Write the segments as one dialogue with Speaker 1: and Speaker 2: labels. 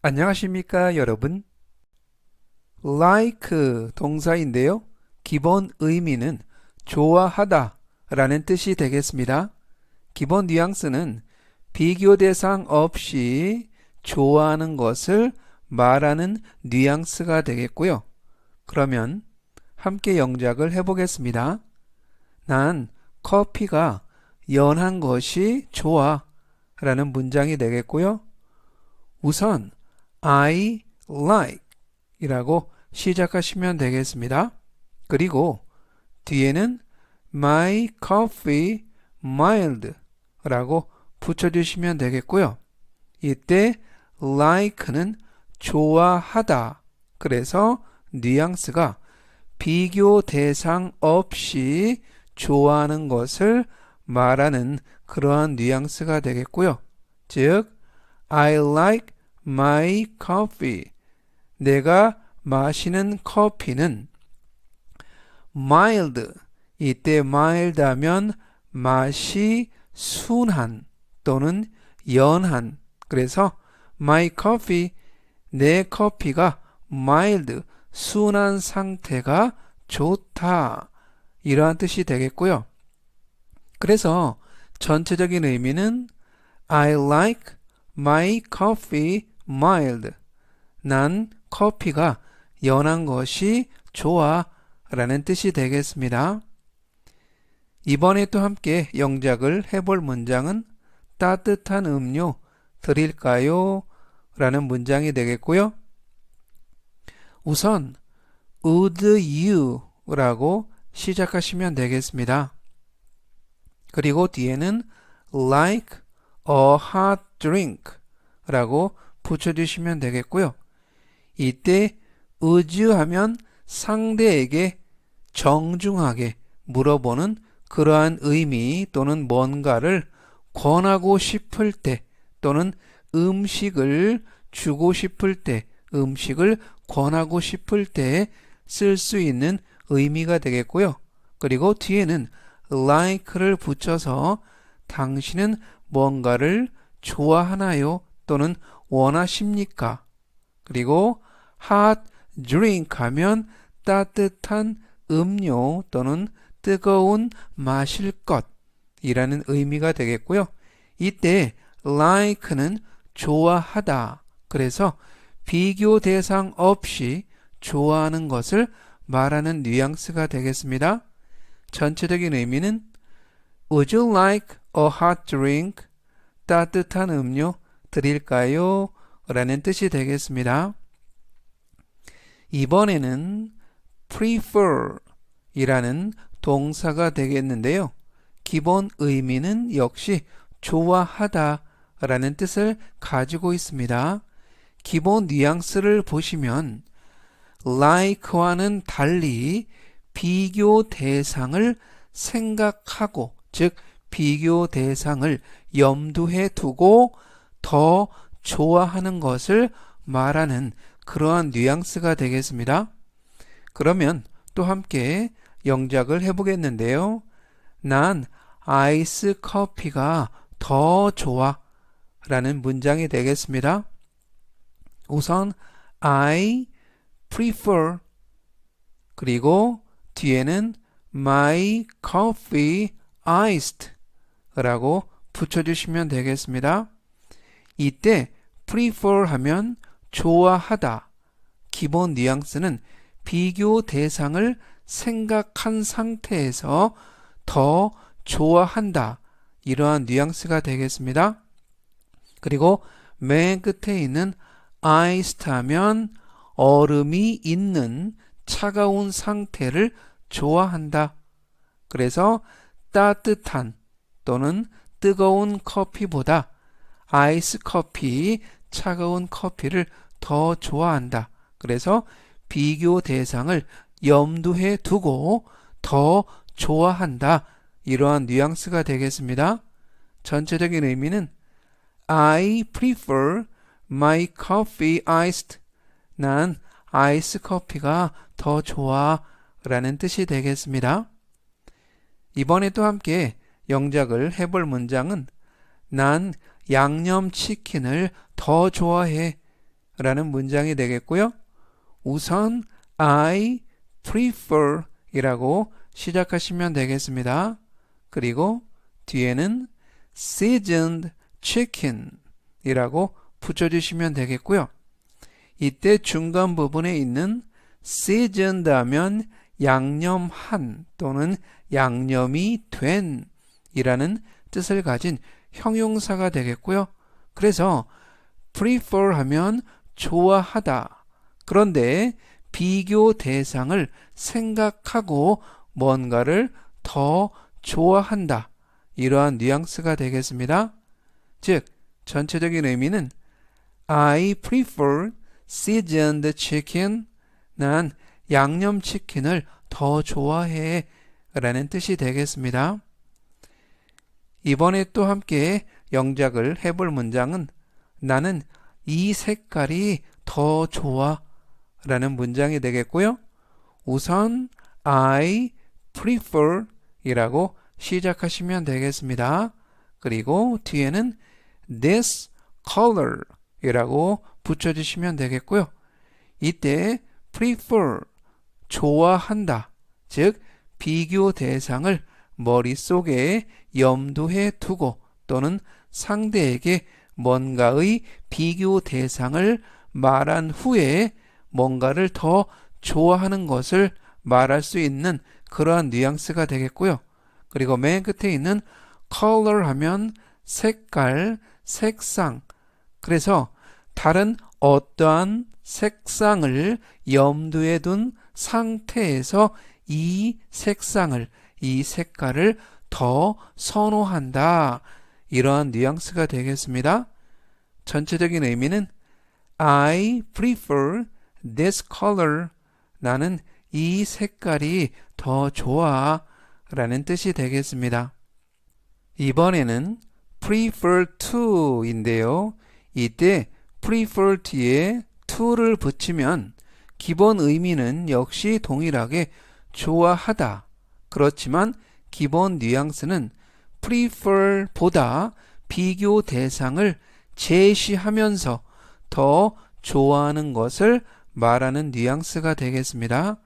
Speaker 1: 안녕하십니까, 여러분. like 동사인데요. 기본 의미는 좋아하다 라는 뜻이 되겠습니다. 기본 뉘앙스는 비교 대상 없이 좋아하는 것을 말하는 뉘앙스가 되겠고요. 그러면 함께 영작을 해보겠습니다. 난 커피가 연한 것이 좋아 라는 문장이 되겠고요. 우선 I like 이라고 시작하시면 되겠습니다. 그리고 뒤에는 My coffee mild 라고 붙여주시면 되겠고요. 이때 like는 좋아하다. 그래서 뉘앙스가 비교 대상 없이 좋아하는 것을 말하는 그러한 뉘앙스가 되겠고요. 즉, I like my coffee. 내가 마시는 커피는 mild. 이때 mild 하면 맛이 순한 또는 연한. 그래서 my coffee, 내 커피가 mild, 순한 상태가 좋다. 이러한 뜻이 되겠고요. 그래서 전체적인 의미는 I like my coffee mild. 난 커피가 연한 것이 좋아 라는 뜻이 되겠습니다. 이번에 또 함께 영작을 해볼 문장은 따뜻한 음료 드릴까요? 라는 문장이 되겠고요. 우선 would you 라고 시작하시면 되겠습니다. 그리고 뒤에는 like a hot drink 라고 붙여주시면 되겠고요. 이때 would you 하면 상대에게 정중하게 물어보는 그러한 의미 또는 뭔가를 권하고 싶을 때 또는 음식을 주고 싶을 때, 음식을 권하고 싶을 때 쓸 수 있는 의미가 되겠고요. 그리고 뒤에는 like를 붙여서 당신은 뭔가를 좋아하나요? 또는 원하십니까? 그리고 hot drink 하면 따뜻한 음료 또는 뜨거운 마실 것이라는 의미가 되겠고요. 이때 like는 좋아하다. 그래서 비교 대상 없이 좋아하는 것을 말하는 뉘앙스가 되겠습니다. 전체적인 의미는 Would you like a hot drink? 따뜻한 음료 드릴까요? 라는 뜻이 되겠습니다. 이번에는 prefer 이라는 동사가 되겠는데요. 기본 의미는 역시 좋아하다 라는 뜻을 가지고 있습니다. 기본 뉘앙스를 보시면 like와는 달리 비교 대상을 생각하고, 즉 비교 대상을 염두에 두고 더 좋아하는 것을 말하는 그러한 뉘앙스가 되겠습니다. 그러면 또 함께 영작을 해보겠는데요. 난 아이스 커피가 더 좋아 라는 문장이 되겠습니다. 우선 I prefer 그리고 뒤에는 my coffee iced 라고 붙여주시면 되겠습니다. 이때 prefer 하면 좋아하다. 기본 뉘앙스는 비교 대상을 생각한 상태에서 더 좋아한다. 이러한 뉘앙스가 되겠습니다. 그리고 맨 끝에 있는 iced 하면 얼음이 있는 차가운 상태를 좋아한다. 그래서 따뜻한 또는 뜨거운 커피보다 아이스 커피, 차가운 커피를 더 좋아한다. 그래서 비교 대상을 염두에 두고 더 좋아한다. 이러한 뉘앙스가 되겠습니다. 전체적인 의미는 I prefer my coffee iced. 난 아이스 커피가 더 좋아 라는 뜻이 되겠습니다. 이번에 또 함께 영작을 해볼 문장은 난 양념치킨을 더 좋아해. 라는 문장이 되겠고요. 우선 I prefer 이라고 시작하시면 되겠습니다. 그리고 뒤에는 seasoned chicken 이라고 붙여주시면 되겠고요. 이때 중간 부분에 있는 seasoned 하면 양념한 또는 양념이 된 이라는 뜻을 가진 형용사가 되겠고요. 그래서 prefer 하면 좋아하다. 그런데 비교 대상을 생각하고 뭔가를 더 좋아한다. 이러한 뉘앙스가 되겠습니다. 즉, 전체적인 의미는 I prefer seasoned chicken. 난 양념치킨을 더 좋아해. 라는 뜻이 되겠습니다. 이번에 또 함께 영작을 해볼 문장은 나는 이 색깔이 더 좋아. 라는 문장이 되겠고요. 우선 I prefer 이라고 시작하시면 되겠습니다. 그리고 뒤에는 this color 이라고 붙여주시면 되겠고요. 이때 prefer, 좋아한다. 즉, 비교 대상을 머릿속에 염두에 두고 또는 상대에게 뭔가의 비교 대상을 말한 후에 뭔가를 더 좋아하는 것을 말할 수 있는 그러한 뉘앙스가 되겠고요. 그리고 맨 끝에 있는 color 하면 색깔, 색상. 그래서 다른 어떠한 색상을 염두에 둔 상태에서 이 색상을, 이 색깔을 더 선호한다. 이러한 뉘앙스가 되겠습니다. 전체적인 의미는 I prefer this color. 나는 이 색깔이 더 좋아. 라는 뜻이 되겠습니다. 이번에는 prefer to 인데요. 이때 prefer 뒤에 to를 붙이면 기본 의미는 역시 동일하게 좋아하다. 그렇지만 기본 뉘앙스는 prefer 보다 비교 대상을 제시하면서 더 좋아하는 것을 말하는 뉘앙스가 되겠습니다.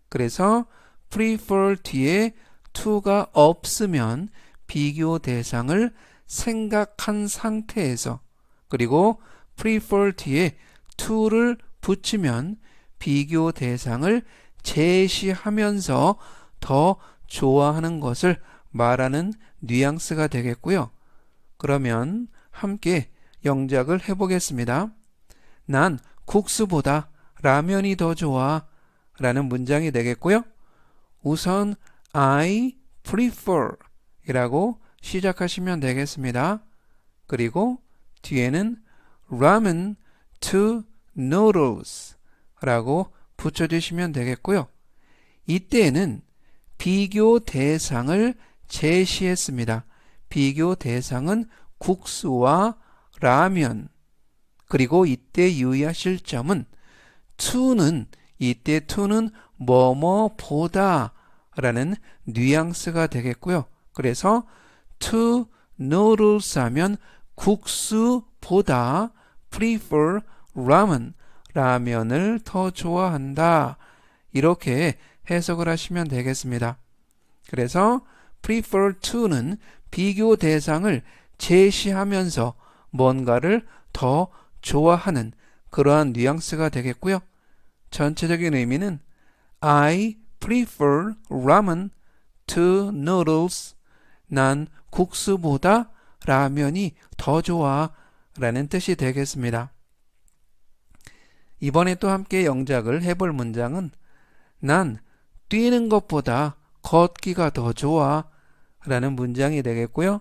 Speaker 1: 그래서 prefer 뒤에 to가 없으면 비교 대상을 생각한 상태에서, 그리고 prefer 뒤에 to를 붙이면 비교 대상을 제시하면서 더 좋아하는 것을 말하는 뉘앙스가 되겠고요. 그러면 함께 영작을 해보겠습니다. 난 국수보다 라면이 더 좋아. 라는 문장이 되겠고요. 우선 I prefer 이라고 시작하시면 되겠습니다. 그리고 뒤에는 ramen to noodles 라고 붙여주시면 되겠고요. 이때에는 비교 대상을 제시했습니다. 비교 대상은 국수와 라면. 그리고 이때 유의하실 점은 to는 이때 to는 뭐뭐보다 라는 뉘앙스가 되겠고요. 그래서 to noodles 하면 국수보다 prefer ramen, 라면을 더 좋아한다. 이렇게 해석을 하시면 되겠습니다. 그래서 prefer to는 비교 대상을 제시하면서 뭔가를 더 좋아하는 그러한 뉘앙스가 되겠고요. 전체적인 의미는 I prefer ramen to noodles. 난 국수보다 라면이 더 좋아. 라는 뜻이 되겠습니다. 이번에 또 함께 영작을 해볼 문장은 난 뛰는 것보다 걷기가 더 좋아. 라는 문장이 되겠고요.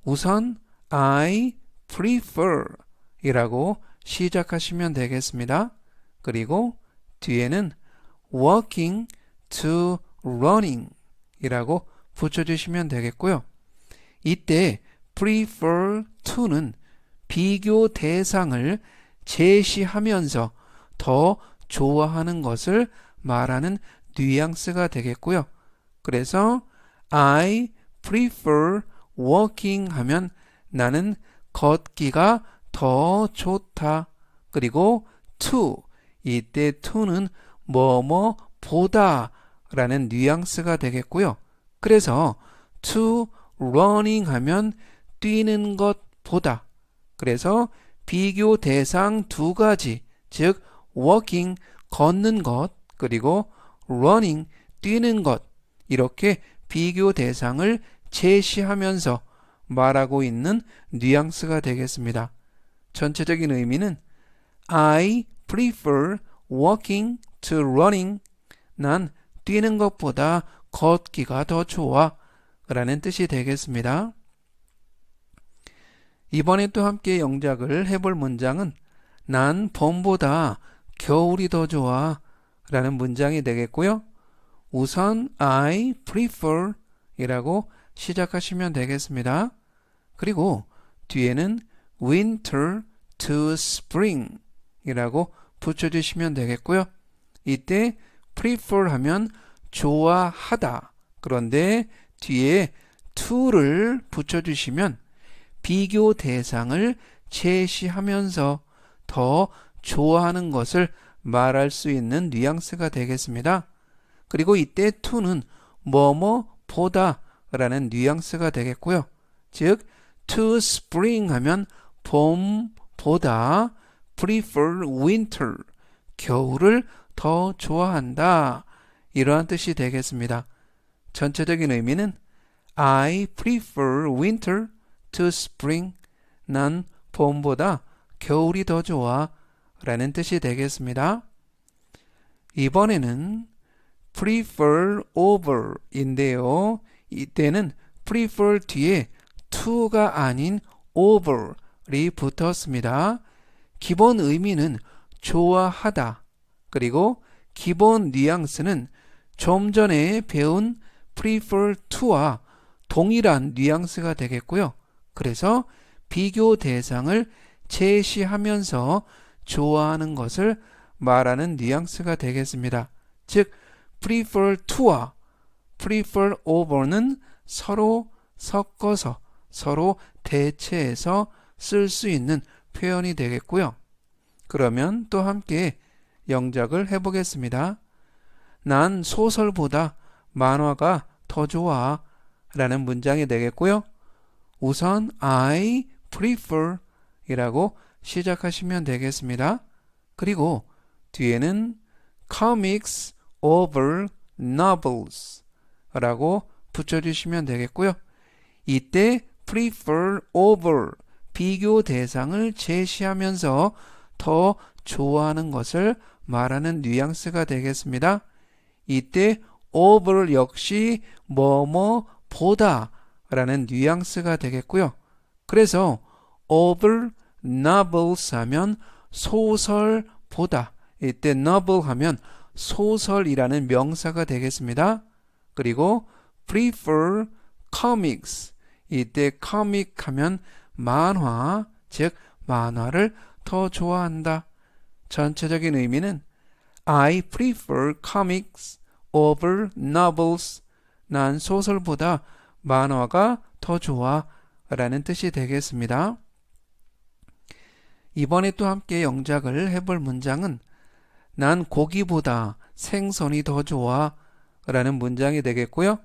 Speaker 1: 우선 I prefer 이라고 시작하시면 되겠습니다. 그리고 뒤에는 walking to running 이라고 붙여주시면 되겠고요. 이때 prefer to는 비교 대상을 제시하면서 더 좋아하는 것을 말하는 뉘앙스가 되겠고요. 그래서 I prefer walking 하면 나는 걷기가 더 좋다. 그리고 to, 이때 to는 뭐뭐보다 라는 뉘앙스가 되겠고요. 그래서 to running 하면 뛰는 것보다. 그래서 비교 대상 두 가지, 즉 walking, 걷는 것, 그리고 running, 뛰는 것, 이렇게 비교 대상을 제시하면서 말하고 있는 뉘앙스가 되겠습니다. 전체적인 의미는 I prefer walking to running. 난 뛰는 것보다 걷기가 더 좋아 라는 뜻이 되겠습니다. 이번에 또 함께 영작을 해볼 문장은 난 봄보다 겨울이 더 좋아 라는 문장이 되겠고요. 우선 I prefer 이라고 시작하시면 되겠습니다. 그리고 뒤에는 winter to spring 이라고 붙여주시면 되겠고요. 이때 prefer 하면 좋아하다. 그런데 뒤에 to를 붙여주시면 비교 대상을 제시하면서 더 좋아하는 것을 말할 수 있는 뉘앙스가 되겠습니다. 그리고 이때 to는 뭐뭐보다 라는 뉘앙스가 되겠고요. 즉 to spring 하면 봄보다 prefer winter, 겨울을 더 좋아한다. 이러한 뜻이 되겠습니다. 전체적인 의미는 I prefer winter to spring. 난 봄보다 겨울이 더 좋아 라는 뜻이 되겠습니다. 이번에는 prefer over 인데요. 이때는 prefer 뒤에 to가 아닌 over이 붙었습니다. 기본 의미는 좋아하다. 그리고 기본 뉘앙스는 좀 전에 배운 prefer to와 동일한 뉘앙스가 되겠고요. 그래서 비교 대상을 제시하면서 좋아하는 것을 말하는 뉘앙스가 되겠습니다. 즉 prefer to와 prefer over는 서로 섞어서 서로 대체해서 쓸 수 있는 표현이 되겠고요. 그러면 또 함께 영작을 해보겠습니다. 난 소설보다 만화가 더 좋아 라는 문장이 되겠고요. 우선 I prefer 이라고 시작하시면 되겠습니다. 그리고 뒤에는 comics over novels 라고 붙여주시면 되겠고요. 이때 prefer over 비교 대상을 제시하면서 더 좋아하는 것을 말하는 뉘앙스가 되겠습니다. 이때 over 역시 뭐뭐보다 라는 뉘앙스가 되겠고요. 그래서 over novels 하면 소설보다, 이때 novel 하면 소설이라는 명사가 되겠습니다. 그리고 prefer comics, 이때 comic 하면 만화, 즉 만화를 더 좋아한다. 전체적인 의미는 I prefer comics over novels. 난 소설보다 만화가 더 좋아 라는 뜻이 되겠습니다. 이번에 또 함께 영작을 해볼 문장은 난 고기보다 생선이 더 좋아 라는 문장이 되겠고요.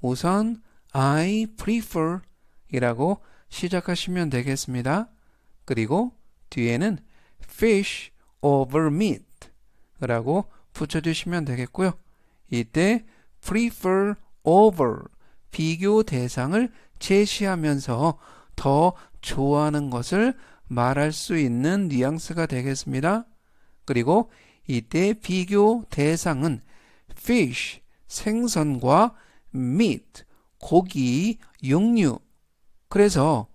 Speaker 1: 우선 I prefer 이라고 시작하시면 되겠습니다. 그리고 뒤에는 fish over meat 라고 붙여주시면 되겠고요. 이때 prefer over 비교 대상을 제시하면서 더 좋아하는 것을 말할 수 있는 뉘앙스가 되겠습니다. 그리고 이때 비교 대상은 fish, 생선과 meat, 고기, 육류. 그래서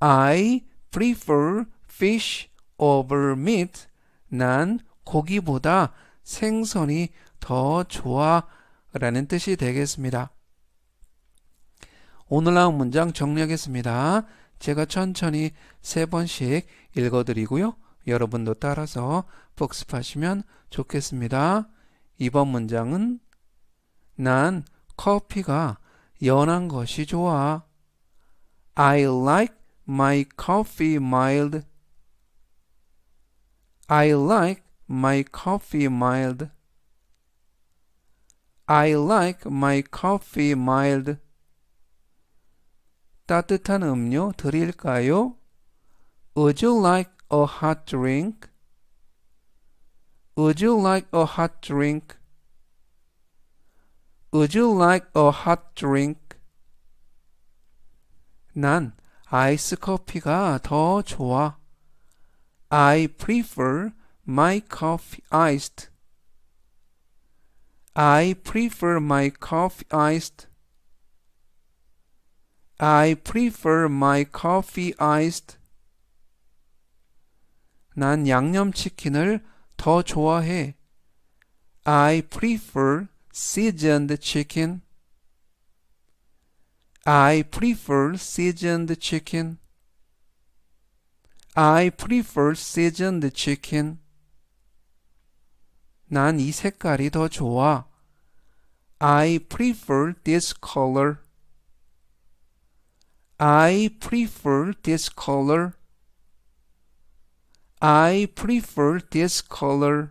Speaker 1: I prefer fish over meat. 난 고기보다 생선이 더 좋아 라는 뜻이 되겠습니다. 오늘 나온 문장 정리하겠습니다. 제가 천천히 3번씩 읽어드리고요. 여러분도 따라서 복습하시면 좋겠습니다. 이번 문장은 난 커피가 연한 것이 좋아. I like my coffee mild. I like my coffee mild. I like my coffee mild. 따뜻한 음료 드릴까요? Would you like a hot drink? Would you like a hot drink? Would you like a hot drink? 난 아이스 커피가 더 좋아. I prefer my coffee iced. I prefer my coffee iced. I prefer my coffee iced. 난 양념치킨을 더 좋아해. I prefer seasoned chicken. I prefer seasoned chicken. I prefer seasoned chicken. 난 이 색깔이 더 좋아. I prefer this color. I prefer this color. I prefer this color.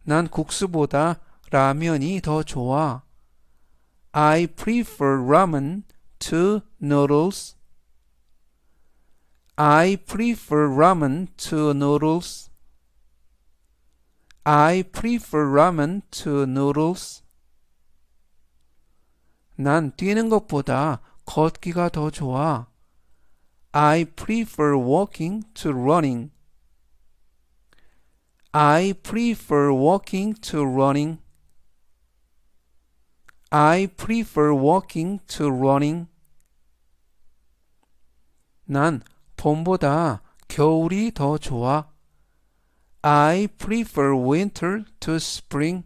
Speaker 1: 난 국수보다 라면이 더 좋아. I prefer ramen to noodles. I prefer ramen to noodles. I prefer ramen to noodles. 난 뛰는 것보다 걷기가 더 좋아. I prefer walking to running. I prefer walking to running. I prefer walking to running. 난 봄보다 겨울이 더 좋아. I prefer winter to spring.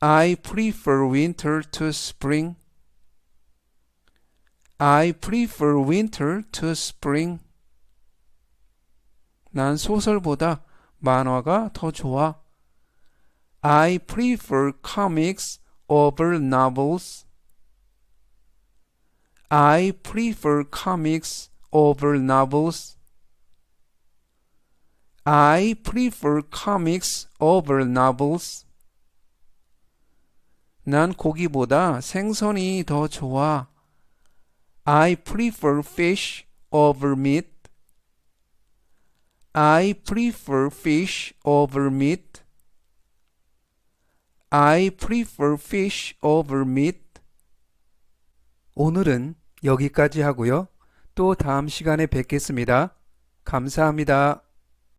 Speaker 1: I prefer winter to spring. I prefer winter to spring. 난 소설보다 만화가 더 좋아. I prefer comics over novels. I prefer comics over novels. I prefer comics over novels. 난 고기보다 생선이 더 좋아. I prefer fish over meat. I prefer fish over meat. I prefer fish over meat. 오늘은 여기까지 하고요. 또 다음 시간에 뵙겠습니다. 감사합니다.